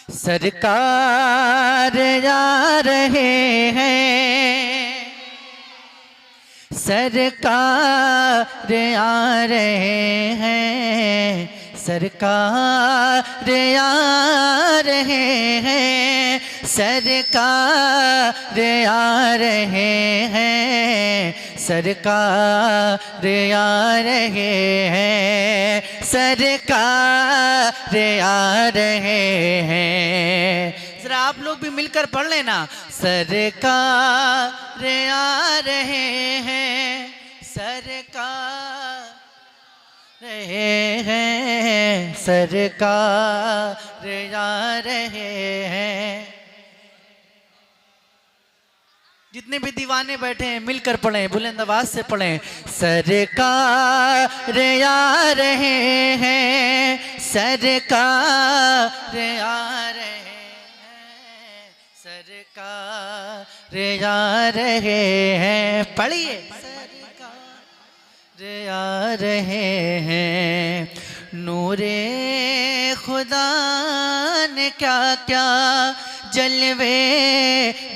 सरकार आ रहे हैं, सरकार आ रहे हैं, सरकार आ रहे हैं, सरकार आ रहे हैं, सरकार आ रहे हैं, सरकार आ रहे हैं। जरा आप लोग भी मिलकर पढ़ लेना। सरकार आ रहे हैं, सरकार रहे हैं, सरकार आ रहे हैं। जितने भी दीवाने बैठे हैं मिलकर पढ़ें, बुलंद आवाज से पढ़ें। सरकार आ रहे हैं, सरकार आ रहे हैं, सरकार आ रहे हैं। पढ़िए। सरकार आ रहे हैं। नूरे खुदा ने क्या क्या जलवे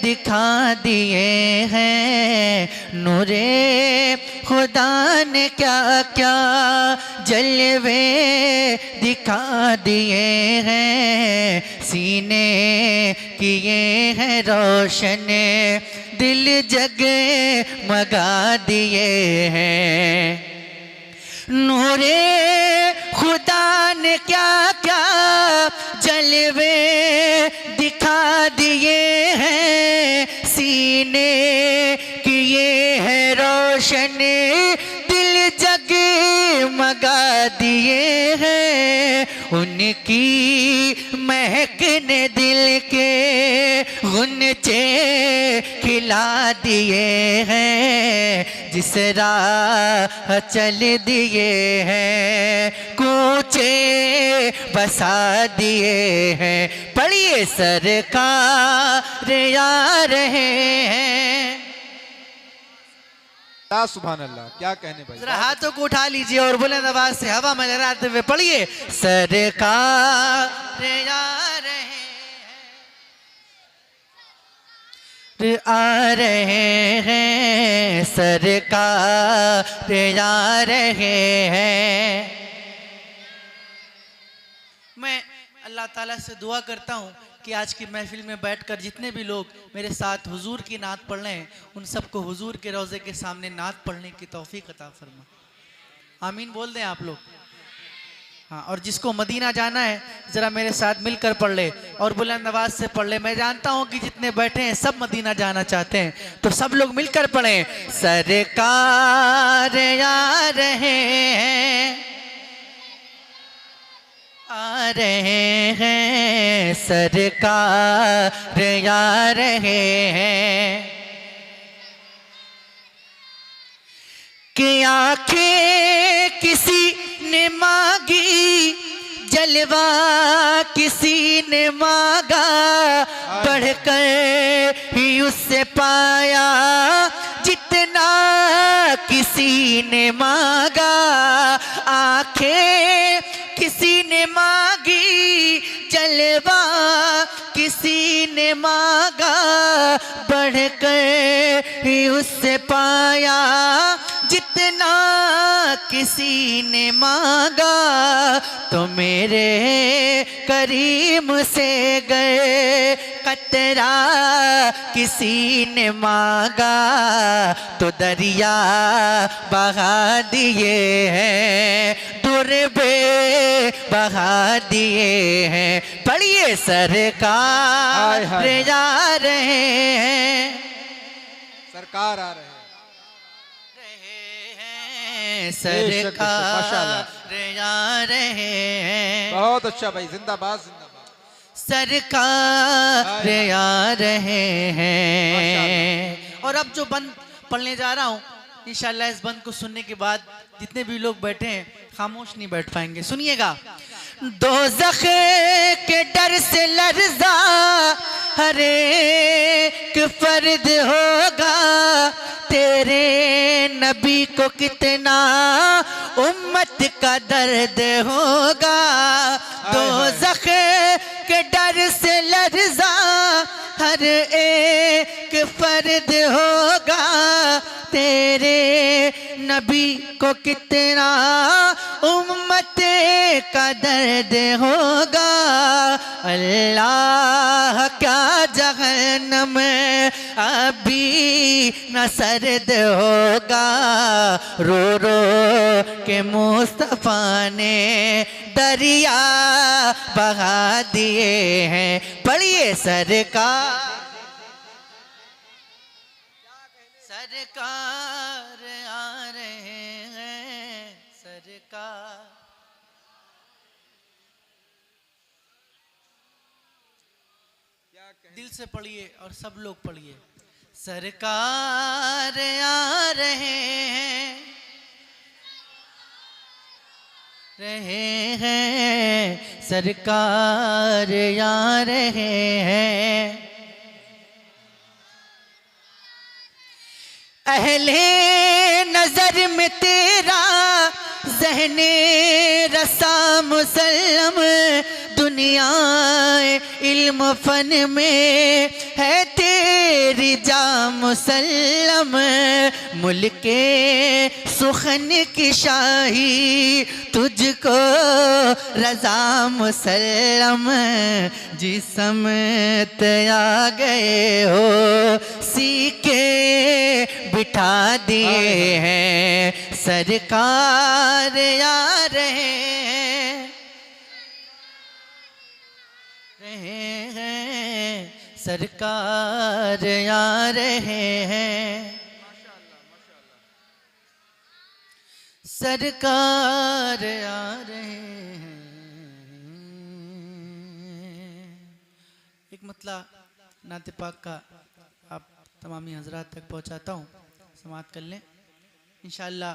दिखा दिए हैं, नूरे खुदा ने क्या क्या जलवे दिखा दिए हैं। सीने किए हैं रोशन, दिल जगमगा दिए हैं। नूरे खुदा ने क्या क्या जलवे दिखा दिए हैं, सीने किए हैं रोशन, दिल जगमगा दिए हैं। उनकी महक ने दिल के गुनचे खिला दिए हैं। जिस राह चल दिए हैं, कूचे बसा दिए हैं। पढ़िए। सरकार आ रहे हैं। सुभान अल्लाह, क्या कहने भाई। जरा हाथों को उठा लीजिए और बुलंद आवाज से हवा में लहराते हुए पढ़िए। सरकार आ रहे हैं, सरकार आ रहे हैं। मैं अल्लाह ताला से दुआ करता हूँ कि आज की महफिल में बैठकर जितने भी लोग मेरे साथ हुजूर की नात पढ़ रहे हैं, उन सबको हुजूर के रोज़े के सामने नात पढ़ने की तौफीक अता फरमा। आमीन बोल दें आप लोग। हाँ, और जिसको मदीना जाना है जरा मेरे साथ मिलकर पढ़ ले और बुलंद आवाज से पढ़ ले। मैं जानता हूँ कि जितने बैठे हैं सब मदीना जाना चाहते हैं, तो सब लोग मिलकर पढ़ें। सरकार आ रहे हैं, आ रहे हैं, सरकार आ रहे हैं। कि आंखें किसी ने मांगी, जलवा किसी ने मांगा, बढ़कर ही उससे पाया जितना किसी ने मांगा। आंखें किसी ने मांगी, जलवा किसी ने मांगा, बढ़कर ही उससे पाया जितना किसी ने मांगा। तो मेरे करीम से गए कतरा किसी ने मांगा, तो दरिया बहा दिए हैं, दुर्बे बहा दिए हैं। पढ़िए। सरकार आ रहे हैं, सरकार आ रहे हैं, सरकार आ रहे हैं। बहुत अच्छा भाई, जिंदाबाद जिंदाबाद। सरकार आ रहे हैं। और अब जो बंद पढ़ने जा रहा हूँ, इंशाल्लाह इस बंद को सुनने के बाद जितने भी लोग बैठे हैं खामोश नहीं बैठ पाएंगे। सुनिएगा। दोज़ख के डर से लर्ज़ा हर एक फर्द होगा, तेरे नबी को कितना उम्मत का दर्द होगा। दोज़ख के डर से लर्जा हर एक फर्द होगा, तेरे नबी को कितना उम्मत का दर्द होगा। अल्लाह क्या जहन्नम अभी न सर्द होगा, रो रो के मुस्तफा ने दरिया बहा दिए हैं। पढ़िए सरकार सरकार आ रहे हैं, सरकार। दिल से पढ़िए और सब लोग पढ़िए। सरकार आ रहे हैं, सरकार आ रहे हैं। अहले नजर में तेरा ज़हने रसा मुसल्लम, दुनिया इल्म फन में है तेरी जा मुसल्लम। मुल्के सुखन की शाही तुझको रजा मुसल्लम, जिसम आ गए हो सीके बिठा दिए हैं। सरकार आ रहे हैं, सरकार आ रहे हैं, सरकार आ रहे हैं। एक मतला नाते पाक का आप तमामी हजरात तक पहुंचाता हूँ, समाप्त कर लें इंशाअल्लाह।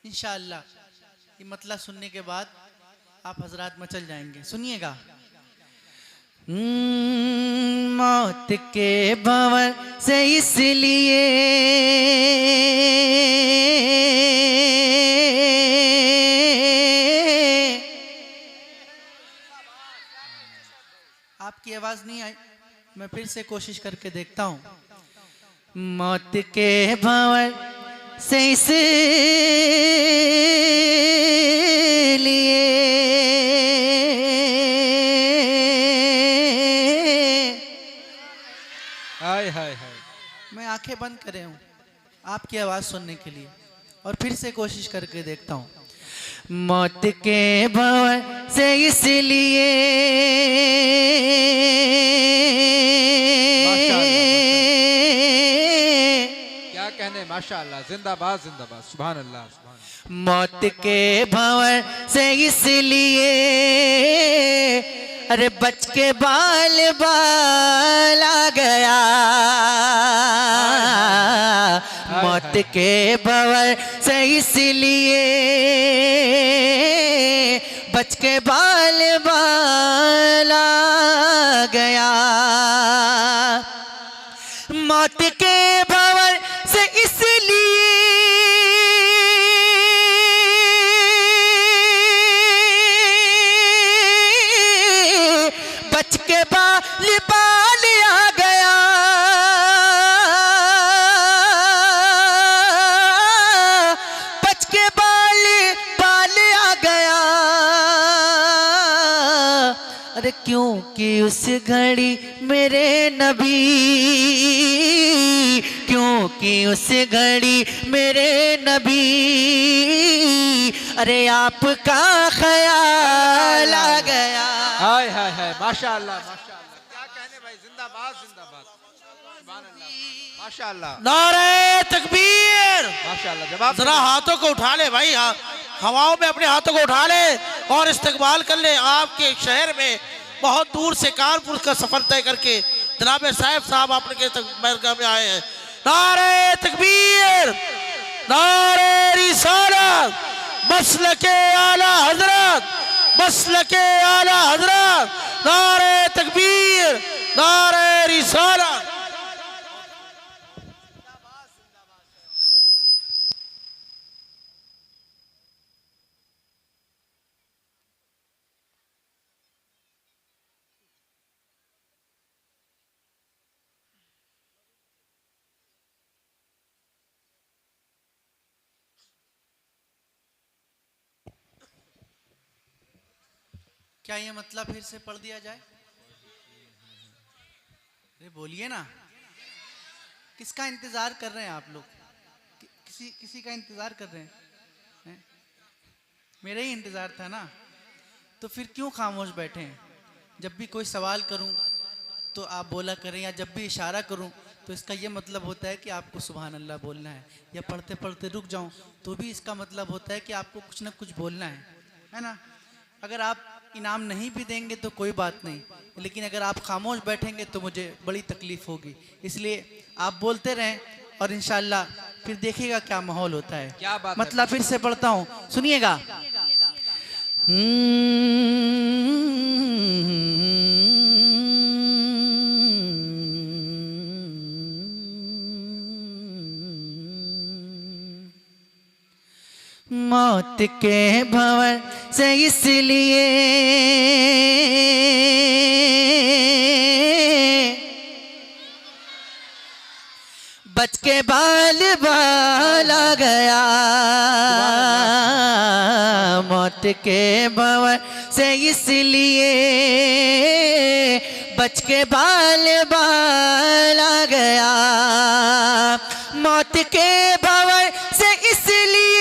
इंशाअल्लाह ये मतला सुनने के बाद आप हजरात मचल जाएंगे। सुनिएगा। मौत के भंवर से इसलिए आपकी आवाज नहीं आई, मैं फिर से कोशिश करके देखता हूँ। मौत के भंवर से इसलिए हाय हाय हाय। मैं आंखें बंद करे हूँ आपकी आवाज सुनने के लिए और फिर से कोशिश करके देखता हूँ। मौत के भंवर से इसलिए क्या कहने, माशाअल्लाह, जिंदाबाद जिंदाबाद, सुभान अल्लाह सुभान अल्लाह। मौत के भंवर से इसलिए अरे बच के बाल बाल आ गया। मौत के भंवर से इसलिए बच के बाल बाल आ गया। मौत के भंवर से इसलिए बच के बाल बाल आ गया। बच के बाल बाल आ गया। अरे क्योंकि उस घड़ी मेरे नबी, क्योंकि उस घड़ी मेरे नबी अरे आपका ख्याल आ गया। हाय हाय हाय, माशाअल्लाह माशाअल्लाह, क्या कहने भाई, जिंदाबाद जिंदाबाद, सुभान अल्लाह, माशाअल्लाह नारे तकबीर। माशाअल्लाह। जवाब जरा हाथों को उठा ले भाई, हवाओं में अपने हाथों को उठा ले और इस्तकबाल कर ले। आपके शहर में बहुत दूर से कानपुर का सफर तय करके जनाब साहब आपके बैरगाह में आए हैं। नारे तकबीर, नारे रिसालत, मसलके आला हजरत, मसलके आला हजरत, नारे तकबीर, नारे रिसालत। क्या ये मतलब फिर से पढ़ दिया जाए? अरे बोलिए ना, किसका इंतजार कर रहे हैं आप लोग? किसी का इंतजार कर रहे हैं? मेरा ही इंतजार था ना, तो फिर क्यों खामोश बैठे हैं? जब भी कोई सवाल करूं तो आप बोला करें, या जब भी इशारा करूं तो इसका ये मतलब होता है कि आपको सुभान अल्लाह बोलना है, या पढ़ते पढ़ते रुक जाऊं तो भी इसका मतलब होता है कि आपको कुछ ना कुछ बोलना है ना? अगर आप इनाम नहीं भी देंगे तो कोई बात नहीं, लेकिन अगर आप खामोश बैठेंगे तो मुझे बड़ी तकलीफ होगी। इसलिए आप बोलते रहें और इंशाअल्लाह फिर देखिएगा क्या माहौल होता है। क्या बात है। मतलब फिर से पढ़ता हूँ, सुनिएगा। मौत के भंवर से इसलिए बच के बाल बाला गया, मौत के भंवर से इसलिए बच के बाल बाला गया, मौत के भंवर से इसलिए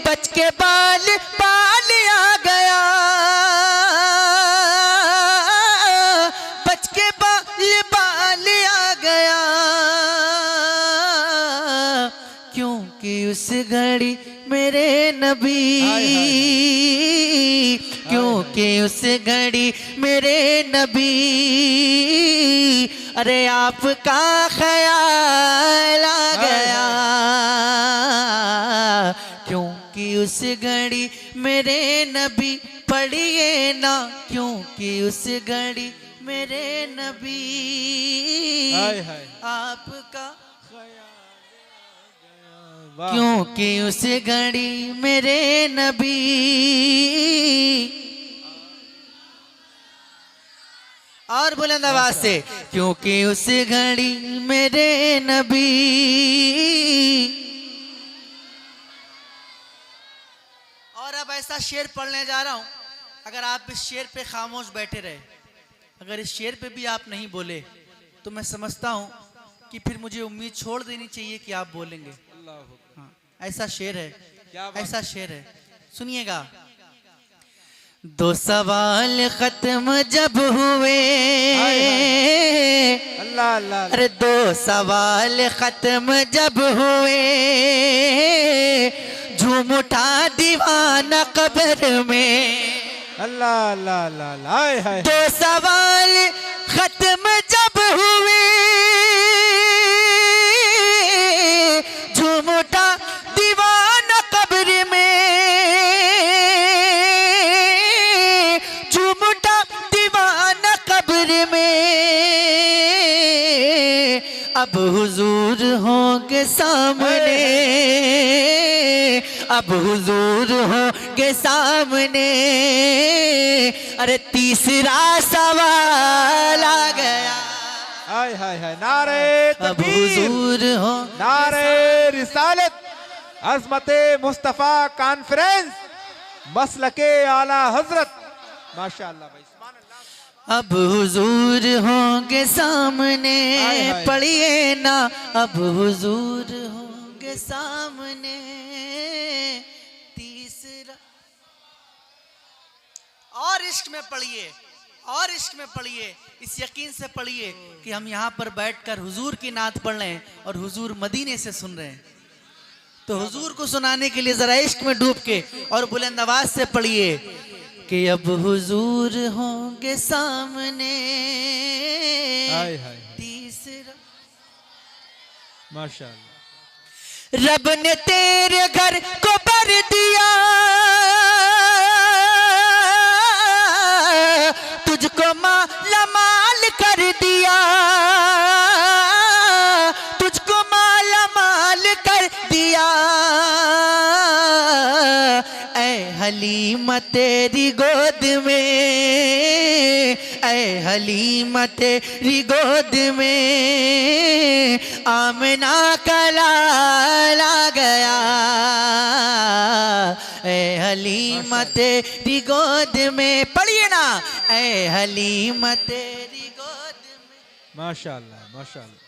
बच के बाल बाल आ गया, बच के बाल बाल आ गया, क्योंकि उस घड़ी मेरे नबी, क्योंकि उस घड़ी मेरे नबी, अरे आपका ख्याल आ गया, क्योंकि उस घड़ी मेरे नबी, पढ़िए ना, क्योंकि उस घड़ी मेरे नबी आपका, क्योंकि उस घड़ी मेरे नबी, और बुलंद आवाज से, क्योंकि उस घड़ी मेरे नबी, और अब ऐसा शेर पढ़ने जा रहा हूं, अगर आप इस शेर पे खामोश बैठे रहे, अगर इस शेर पे भी आप नहीं बोले तो मैं समझता हूं कि फिर मुझे उम्मीद छोड़ देनी चाहिए कि आप बोलेंगे। हाँ, ऐसा शेर है, ऐसा शेर है, सुनिएगा। दो सवाल खत्म जब हुए, अल्लाह अल्लाह, अरे दो सवाल खत्म जब हुए, झूम उठा दीवाना कब्र में, अल्लाह अल्लाह अल्लाह, हाय हाय। दो सवाल खत्म जब हुए, झूम उठा दीवाना कब्र में, झूम उठा दीवाना कब्र में, अब हुजूर होंगे सामने, अब हुजूर होंगे सामने, अरे तीसरा सवाल आ गया, हाय हाय हाय। नारे अब तकबीर, हुजूर हो, नारे रिसालत, अज़मते मुस्तफ़ा कॉन्फ्रेंस, मसलके आला हजरत, माशाअल्लाह भाई, सुभान अल्लाह। अब हुजूर होंगे सामने, हाय हाय। पढ़िए ना, अब हुजूर होंगे सामने, तीसरा, और इश्क में पढ़िए, और इश्क में पढ़िए, इस यकीन से पढ़िए कि हम यहाँ पर बैठकर हुजूर की नात पढ़ रहे हैं और हुजूर मदीने से सुन रहे हैं। तो हुजूर को सुनाने के लिए जरा इश्क में डूब के और बुलंद आवाज से पढ़िए कि अब हुजूर होंगे सामने, हाय हाय, तीसरा, माशाअल्लाह। रब ने तेरे घर को भर दिया, तुझको माला माल कर दिया, तुझको माला माल कर दिया, ऐ हलीमा तेरी गोद में, ऐ हलीमा तेरी गोद में, आमना का लाल आ गया, ए हलीमा तेरी गोद में, पढ़िए ना, ए हलीमा तेरी गोद में। माशाल्लाह माशाल्लाह,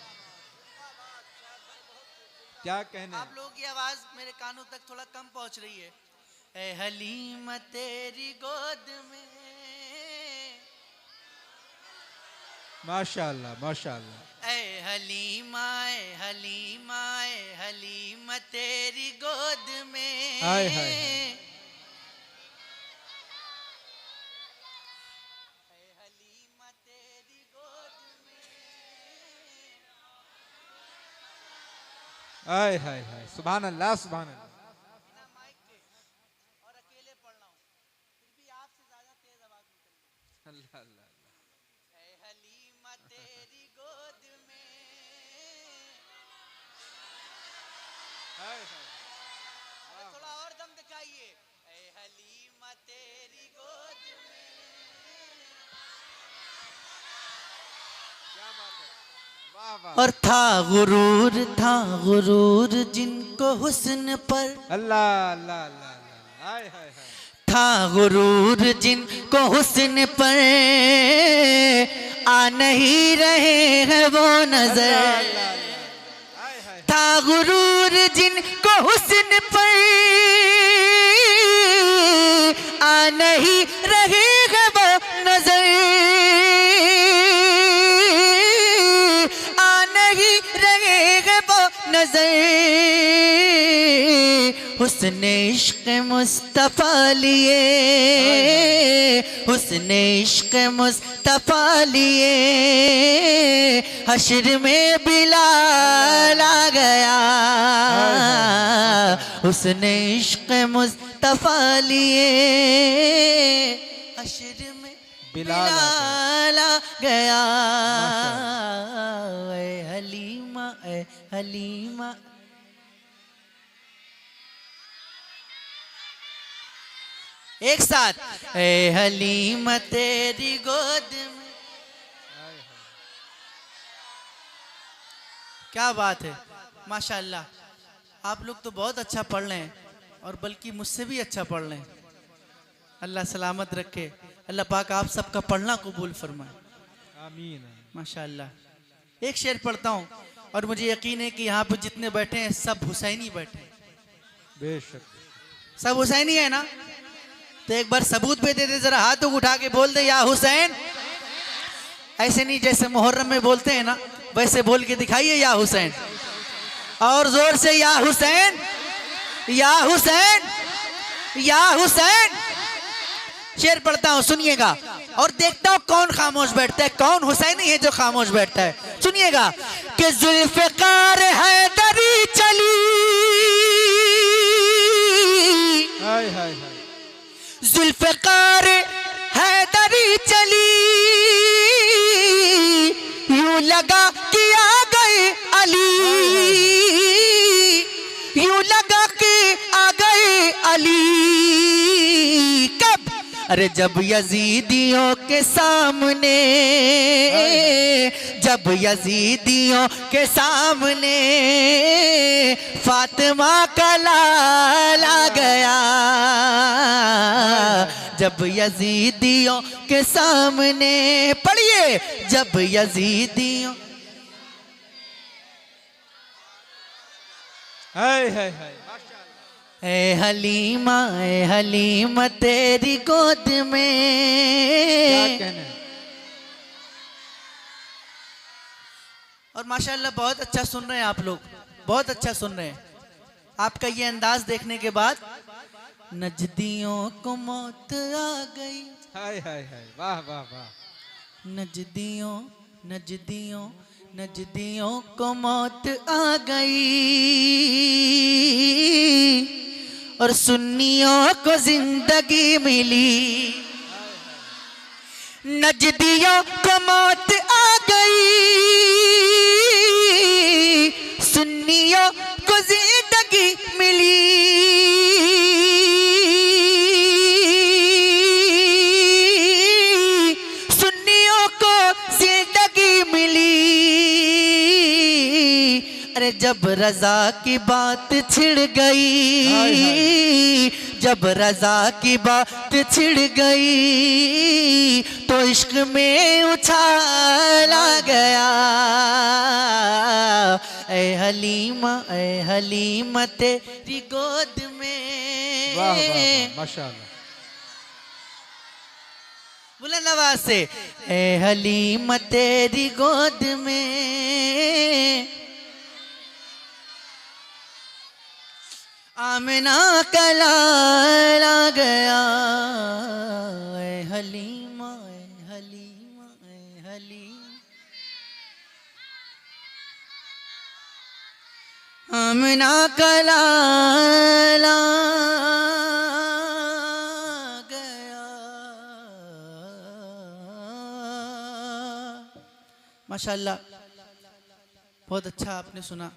क्या कहने। आप लोगों की आवाज मेरे कानों तक थोड़ा कम पहुंच रही है। ए हलीमा तेरी गोद में, माशाल्लाह माशाल्लाह, ए हलीमा, ए हलीमा, ए हलीमा तेरी गोद में। हाय हाय हाय। ए हलीमा तेरी गोद में। हाय हाय हाय, सुभान अल्लाह सुभान अल्लाह। बिना माइक के और अकेले पढ़ रहा हूँ, फिर भी आपसे ज्यादा तेज आवाज निकल रही है। अल्लाह अल्लाह अल्लाह। ए हलीमा तेरी गोद में। हाय हाय, अरे थोड़ा और दम दिखाइए। ए हलीमा तेरी गोद में। क्या बात है, वाह वाह। और था गुरूर जिनको हुस्न पर, अल्लाह अल्लाह अल्लाह अल्लाह, हाय हाय हाय। था गुरूर जिनको हुस्न पर, आ नहीं रहे हैं वो नजर। अल्लाह अल्लाह, हाय हाय। था गुरूर जिनको हुस्न पर, आ नहीं रहे हैं वो नजर, आ नहीं रहे हैं वो नजर। हुस्न इश्क मुस्तफा लिए, हुस्न इश्क मुस्तफा लिए, हश्र में बिलाल आ गया। हुस्न इश्क मुस्तफा लिए, हश्र में बिलाल आ गया। ए हलीमा, ए हलीमा। एक साथ, ए हलीमा तेरी गोद में। क्या बात है, माशाअल्लाह। आप लोग तो बहुत अच्छा पढ़ रहे हैं, और बल्कि मुझसे भी अच्छा पढ़ रहे हैं। अल्लाह सलामत रखे, अल्लाह पाक आप सबका पढ़ना कबूल फरमाए, आमीन। माशाअल्लाह। एक शेर पढ़ता हूँ, और मुझे यकीन है कि यहाँ पे जितने बैठे हैं सब हुसैनी बैठे हैं। बेशक, सब हुसैनी है ना? तो एक बार सबूत पे दे दे, जरा हाथ उठा के बोल दे या हुसैन। ऐसे नहीं जैसे मुहर्रम में बोलते हैं ना, वैसे बोल के दिखाइए या हुसैन, और जोर से या हुसैन, या हुसैन, या हुसैन। शेर पढ़ता हूं, सुनिएगा, और देखता हूं कौन खामोश बैठता है, कौन हुसैनी है जो खामोश बैठता है। सुनिएगा कि जुल्फ़िकार हैदरी चली, हाय हाय हाय। जुल्फ़िकार हैदरी चली, यूं लगा कि आ गए अली, यूं लगा कि आ गए अली। कब? अरे जब यजीदियों के सामने, जब यजीदियों के सामने फातिमा का लाल आ गया। जब यजीदियों के सामने, पढ़िए, जब यजीदियों। हाय हाय हाय, ए हलीमा तेरी गोद क्या में। कहने। और माशाल्लाह बहुत अच्छा सुन रहे हैं आप लोग, बहुत अच्छा सुन रहे हैं। आपका ये अंदाज देखने के बाद नजदियों को मौत आ गई, हाय हाय हाय, वाह वाह वाह। नजदियों नजदियों नजदियों को मौत आ गई, और सुन्नियों को जिंदगी मिली। नजदियों को मौत आ गई, सुन्नियों को जिंदगी मिली। सुन्नियों को जिंदगी मिली। अरे जब रजा की बात छिड़ गई, जब रजा की बात छिड़ गई तो इश्क में उछाला गया। ए हलीमा तेरी गोद में। वाह वाह वाह, माशाअल्लाह। बुलंद आवाज से, ए हलीमा तेरी गोद में आमना का लाला गया। ए हलीमा, ए हलीमा, ए हलीमा, आमना का लाला गया। माशाअल्लाह, बहुत अच्छा आपने सुना।